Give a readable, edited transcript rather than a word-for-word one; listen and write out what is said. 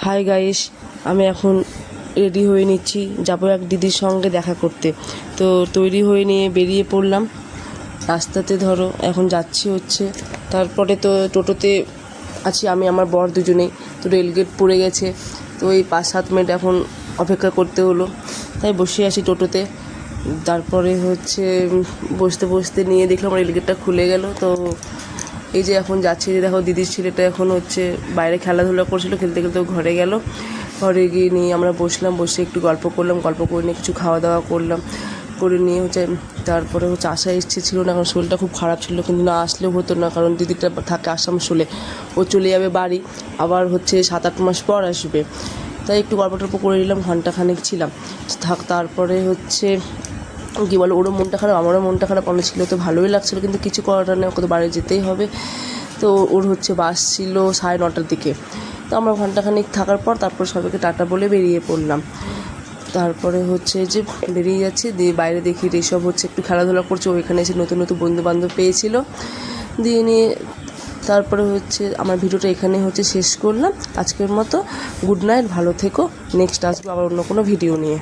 Hi guys, আমি এখন ready হয়ে নিচ্ছি, যাবো এক দিদির সঙ্গে দেখা করতে। তো তৈরি হয়ে নিয়ে বেরিয়ে পড়লাম রাস্তাতে। ধরো এখন যাচ্ছি হচ্ছে, তারপরে তো টোটোতে আছি আমি আমার বর দুজনেই। তো রেলগেট পড়ে গেছে, তো এই 5-7 মিনিট এখন অপেক্ষা করতে হলো, তাই বসে আছি টোটোতে। তারপরে হচ্ছে বসতে বসতে নিয়ে দেখলাম রেলগেটটা খুলে গেল। তো এই যে এখন যাচ্ছি, যে দেখো দিদির ছেলেটা এখন হচ্ছে বাইরে খেলাধুলা করছিল, খেলতে খেলতে ঘরে গেল। ঘরে গিয়ে নিয়ে আমরা বসলাম, বসে একটু গল্প করলাম, গল্প করে নিয়ে কিছু খাওয়া দাওয়া করলাম, করে নিয়ে হচ্ছে তারপরে হচ্ছে আসার ইচ্ছে ছিল না, কারণ শরীরটা খুব খারাপ ছিল, কিন্তু না আসলেও হতো না, কারণ দিদিটা থাকে আসানসোলে, ও চলে যাবে বাড়ি, আবার হচ্ছে 7-8 মাস পর আসবে। তাই একটু গল্প টল্প করে নিলাম, ঘন্টাখানেক ছিলাম। তারপরে হচ্ছে কী বলো, ওরও মনটা খারাপ, আমারও মনটা খারাপ অনেক ছিল, তো ভালোই লাগছিলো, কিন্তু কিছু করার নেই, ওকে তো বাড়ি যেতেই হবে। তো ওর হচ্ছে বাস ছিল 9:30টার দিকে। তো আমরা ঘন্টাখানেক থাকার পর তারপর সবাইকে টাটা বলে বেরিয়ে পড়লাম। তারপরে হচ্ছে যে বেরিয়ে যাচ্ছি, দিয়ে বাইরে দেখি এসব হচ্ছে একটু খেলাধুলা করছে, ওইখানে এসে নতুন নতুন বন্ধুবান্ধব পেয়েছিল, দিয়ে নিয়ে তারপরে হচ্ছে আমার ভিডিওটা এখানে হচ্ছে শেষ করলাম আজকের মতো। গুড নাইট, ভালো থেকো, নেক্সট আসবো আবার অন্য কোনো ভিডিও নিয়ে।